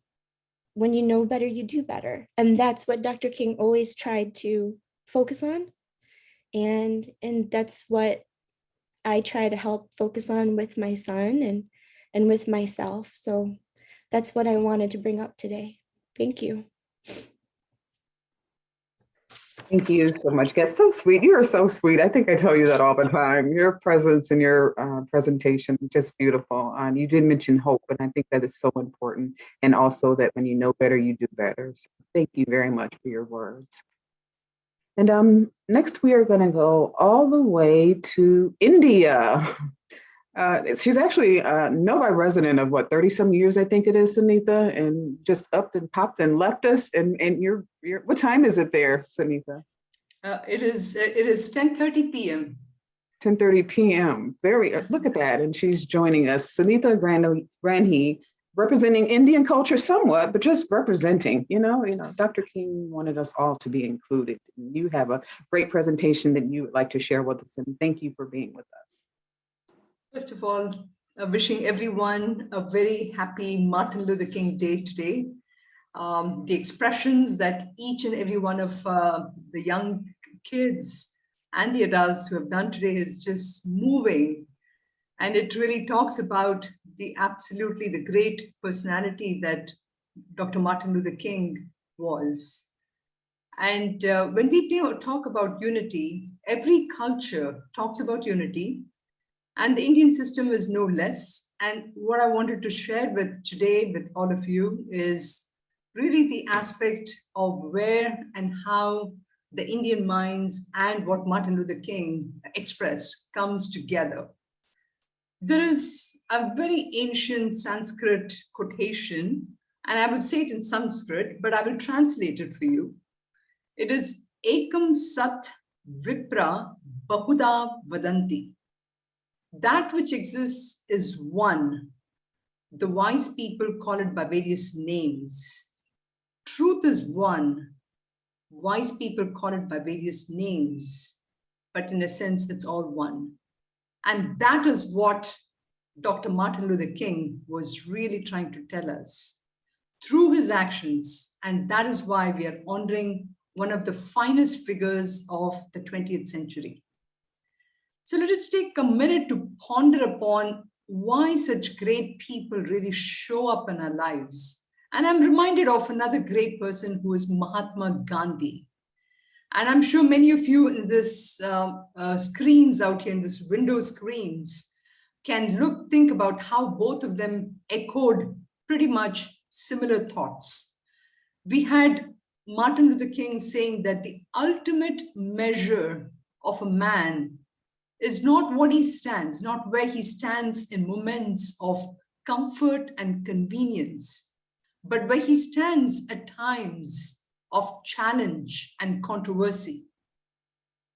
when you know better, you do better. And that's what Dr. King always tried to focus on. And that's what I try to help focus on with my son and with myself. So that's what I wanted to bring up today. Thank you. Thank you so much. That's so sweet. You are so sweet. I think I tell you that all the time. Your presence and your presentation, just beautiful. You did mention hope, and I think that is so important. And also that when you know better, you do better. So thank you very much for your words. And next we are going to go all the way to India. She's actually a Novi resident of 30 some years, I think it is, Sunitha, and just upped and popped and left us. And you're what time is it there, Sunitha? It is 10:30 p.m. 10:30 p.m. Look at that. And she's joining us, Sunitha Granhi, representing Indian culture somewhat, but just representing, Dr. King wanted us all to be included. And you have a great presentation that you would like to share with us. And thank you for being with us. First of all, wishing everyone a very happy Martin Luther King Day today. The expressions that each and every one of the young kids and the adults who have done today is just moving. And it really talks about the great personality that Dr. Martin Luther King was. And when we talk about unity, every culture talks about unity. And the Indian system is no less. And what I wanted to share today with all of you is really the aspect of where and how the Indian minds and what Martin Luther King expressed comes together. There is a very ancient Sanskrit quotation, and I would say it in Sanskrit, but I will translate it for you. It is Ekam Sat Vipra Bahuda Vadanti. That which exists is one. The wise people call it by various names. Truth is one. Wise people call it by various names, but in a sense, it's all one. And that is what Dr. Martin Luther King was really trying to tell us through his actions. And that is why we are honoring one of the finest figures of the 20th century. So let us take a minute to ponder upon why such great people really show up in our lives. And I'm reminded of another great person who is Mahatma Gandhi. And I'm sure many of you in this screens out here, in this window screens, can think about how both of them echoed pretty much similar thoughts. We had Martin Luther King saying that the ultimate measure of a man is not what he stands, not where he stands in moments of comfort and convenience, but where he stands at times of challenge and controversy.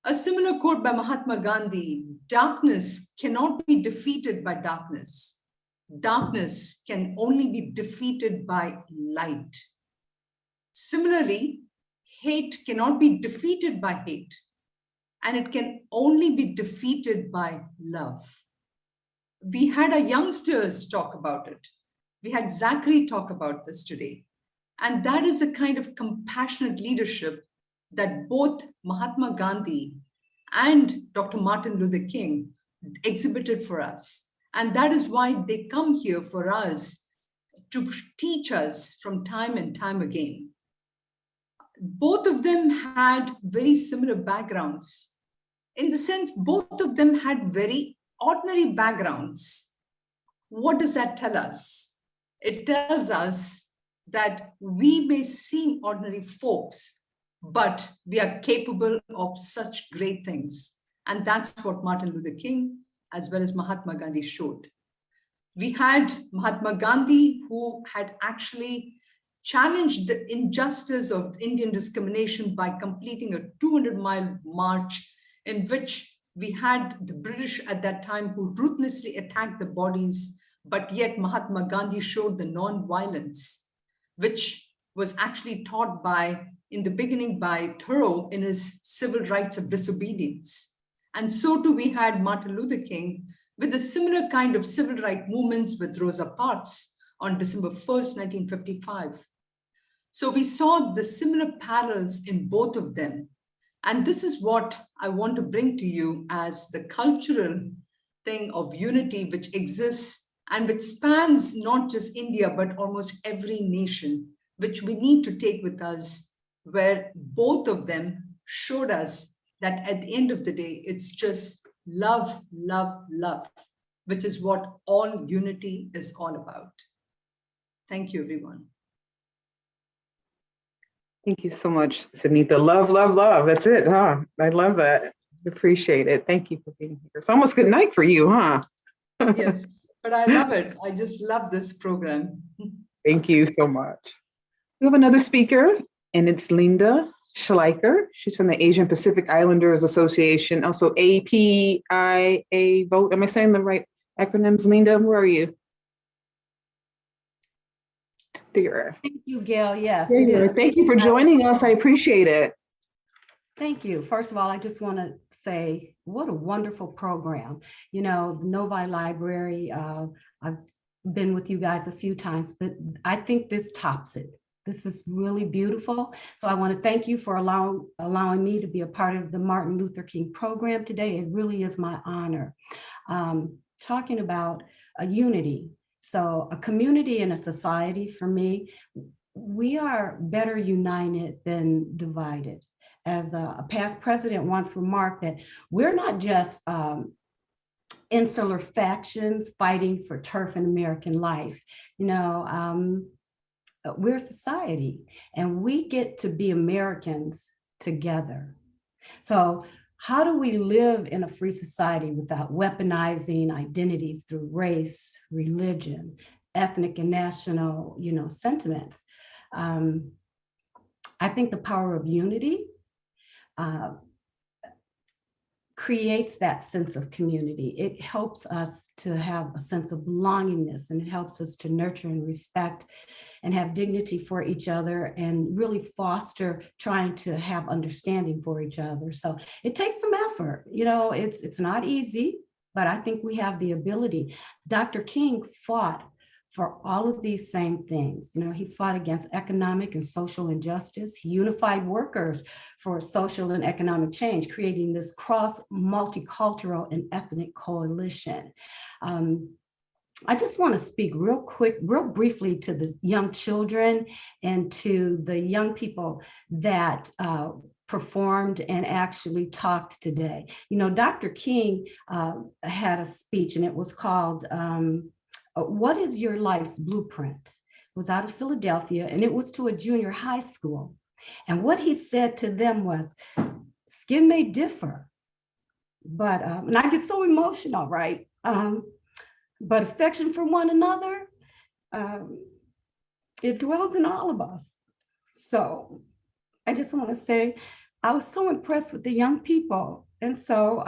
A similar quote by Mahatma Gandhi: darkness cannot be defeated by darkness. Darkness can only be defeated by light. Similarly, hate cannot be defeated by hate, and it can only be defeated by love. We had our youngsters talk about it. We had Zachary talk about this today. And that is a kind of compassionate leadership that both Mahatma Gandhi and Dr. Martin Luther King exhibited for us. And that is why they come here for us to teach us from time and time again. Both of them had very similar backgrounds. In the sense, both of them had very ordinary backgrounds. What does that tell us? It tells us that we may seem ordinary folks, but we are capable of such great things. And that's what Martin Luther King, as well as Mahatma Gandhi, showed. We had Mahatma Gandhi, who had actually challenged the injustice of Indian discrimination by completing a 200-mile march in which we had the British at that time who ruthlessly attacked the bodies, but yet Mahatma Gandhi showed the non-violence, which was actually taught in the beginning by Thoreau in his Civil Rights of Disobedience. And so too we had Martin Luther King with a similar kind of civil rights movements with Rosa Parks on December 1st, 1955. So we saw the similar parallels in both of them. And this is what I want to bring to you as the cultural thing of unity which exists and which spans not just India, but almost every nation, which we need to take with us, where both of them showed us that at the end of the day, it's just love, love, love, which is what all unity is all about. Thank you, everyone. Thank you so much, Sunita. Love, love, love. That's it, huh? I love that. Appreciate it. Thank you for being here. It's almost good night for you, huh? Yes, but I love it. I just love this program. Thank you so much. We have another speaker, and it's Linda Schleicher. She's from the Asian Pacific Islanders Association, also APIA Vote. Am I saying the right acronyms, Linda? Where are you? There. Thank you, Gail. Yes, There it you are. is. Thank you for joining us. I appreciate it. Thank you. First of all, I just want to say what a wonderful program. You know, Novi Library, I've been with you guys a few times, but I think this tops it. This is really beautiful. So I want to thank you for allowing me to be a part of the Martin Luther King program today. It really is my honor. Talking about a unity. So a community and a society, for me, we are better united than divided. As a past president once remarked that we're not just insular factions fighting for turf and American life. You know, we're a society and we get to be Americans together. So how do we live in a free society without weaponizing identities through race, religion, ethnic and national, sentiments? I think the power of unity creates that sense of community. It helps us to have a sense of belongingness, and it helps us to nurture and respect and have dignity for each other and really foster trying to have understanding for each other. So it takes some effort. It's not easy, but I think we have the ability. Dr. King fought for all of these same things. He fought against economic and social injustice. He unified workers for social and economic change, creating this cross multicultural and ethnic coalition. I just want to speak real briefly to the young children and to the young people that performed and actually talked today. Dr. King had a speech, and it was called, "What is your life's blueprint?" It was out of Philadelphia, and it was to a junior high school. And what he said to them was, skin may differ, but, and I get so emotional, right? But affection for one another, it dwells in all of us. So I just want to say, I was so impressed with the young people. And so,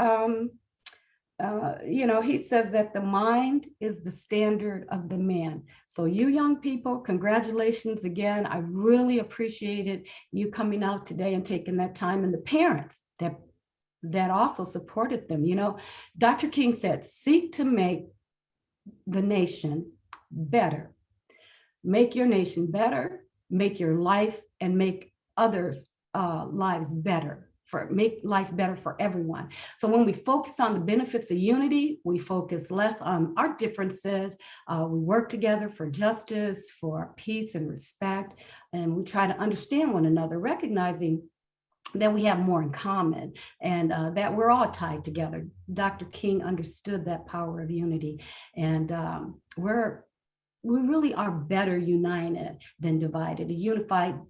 he says that the mind is the standard of the man. So you young people, congratulations again. I really appreciated you coming out today and taking that time, and the parents that also supported them. Dr. King said, seek to make the nation better. Make your nation better, make your life and make others' lives better. Make life better for everyone. So when we focus on the benefits of unity, we focus less on our differences. We work together for justice, for peace and respect, and we try to understand one another, recognizing that we have more in common and that we're all tied together. Dr. King understood that power of unity, and we really are better united than divided. A unified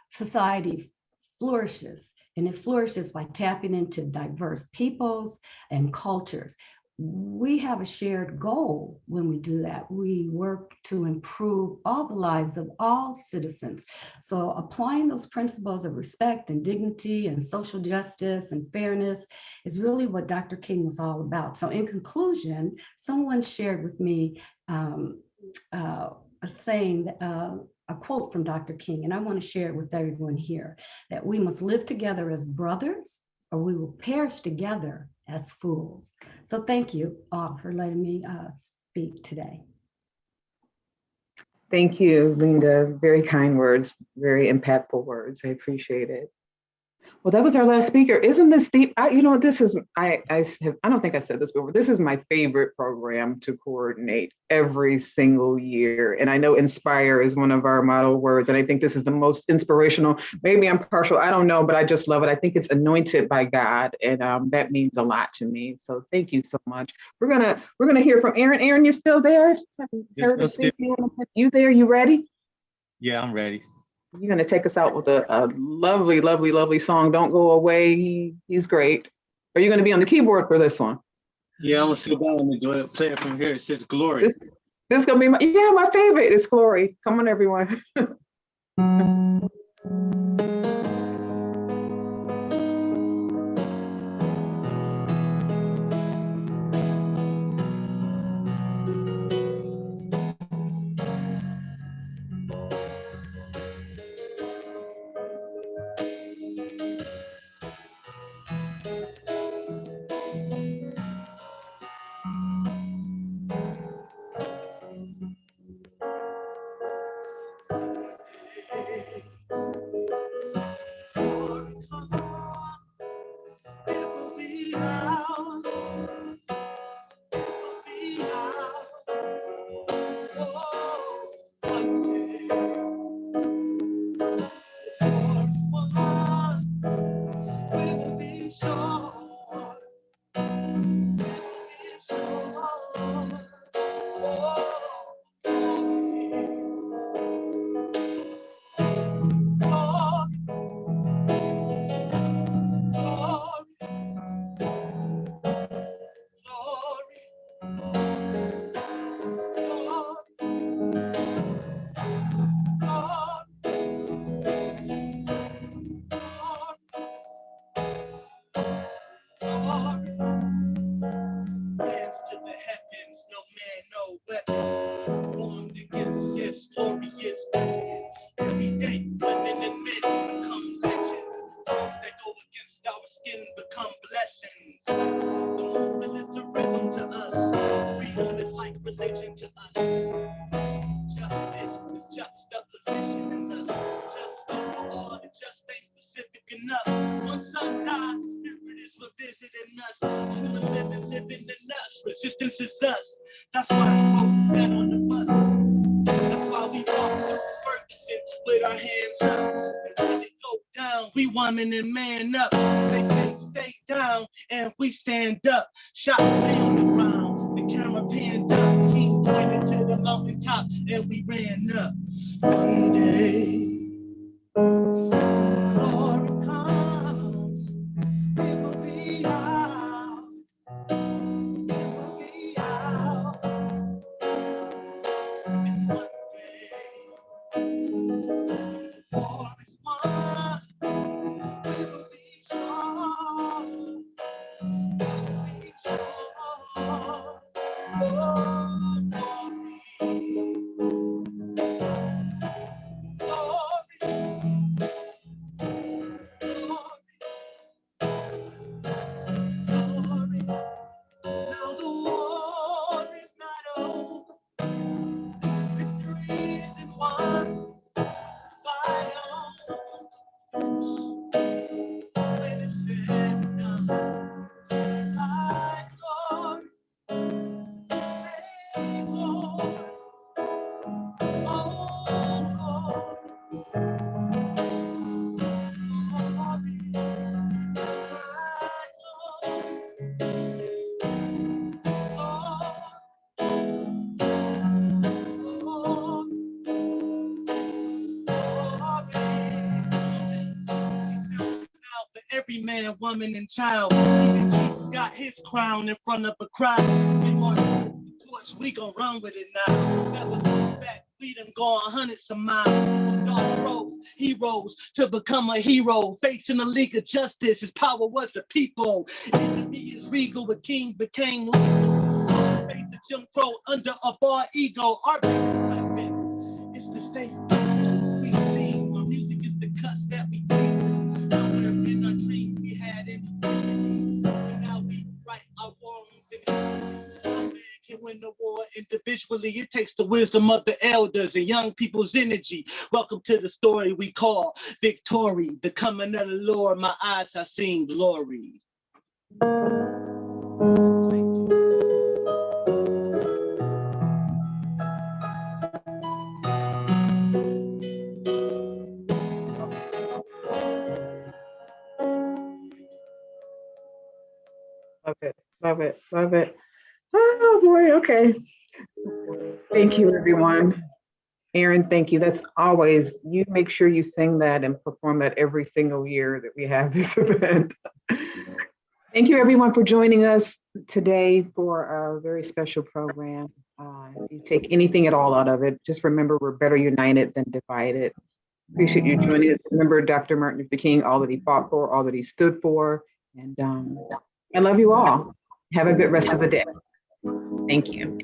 society flourishes, and it flourishes by tapping into diverse peoples and cultures. we have a shared goal when we do that. We work to improve all the lives of all citizens. So applying those principles of respect and dignity and social justice and fairness is really what Dr. King was all about. So in conclusion, someone shared with me a saying, a quote from Dr. King, and I want to share it with everyone here, that we must live together as brothers or we will perish together as fools. So thank you all for letting me speak today. Thank you, Linda. Very kind words, very impactful words. I appreciate it. Well, that was our last speaker. Isn't this deep? You know, this is, I don't think I said this before. This is my favorite program to coordinate every single year. And I know inspire is one of our model words. And I think this is the most inspirational. Maybe I'm partial, I don't know, but I just love it. I think it's anointed by God. And that means a lot to me. So thank you so much. We're gonna hear from Aaron. Aaron, you're still there? Yes, You there, you ready? yeah, I'm ready. You're going to take us out with a lovely, lovely, lovely song. Don't Go Away. He's great. Are you going to be on the keyboard for this one? Yeah, I'm gonna sit down and enjoy it. Play it from here. It says Glory. This is going to be my favorite. It's Glory. Come on, everyone. Resistance is us. That's why Broken sat on the bus. That's why we walk through Ferguson with our hands up. And when it go down, we woman and man up. They say stay down, and we stand up. Shots lay on the ground, the camera panned up. King pointed to the mountaintop, and we ran up. One day, when glory comes, it will be ours. It will be ours. And one day, when the war is won, we will be strong. We will be strong. Oh, glory. Now the war is not over. Victory isn't won. Fight on. When it's said and done, we fight glory. man, woman, and child. Even Jesus got his crown in front of a crowd. And Martin the torch, we gon' run with it now. Never look back, we done gone hundreds of miles. From dark roads, he rose to become a hero. Facing a league of justice, his power was the people. Enemy is regal, but king became legal. So face the Jim Crow under a bar ego. Our biggest weapon is to stay peaceful. We sing, our music is the cuts that we breathe. Somewhere in our dream we had insecurity, and now we right our wrongs in history. No man can win the war individually. It takes the wisdom of the elders and young people's energy. Welcome to the story we call victory. The coming of the Lord, my eyes have seen glory. Love it, love it, love it. Oh boy, okay. Thank you, everyone. Aaron, thank you. That's always, you make sure you sing that and perform that every single year that we have this event. Thank you, everyone, for joining us today for our very special program. If you take anything at all out of it, just remember we're better united than divided. Appreciate you joining us. Remember Dr. Martin Luther King, all that he fought for, all that he stood for. And I love you all. Have a good rest of the day. Thank you.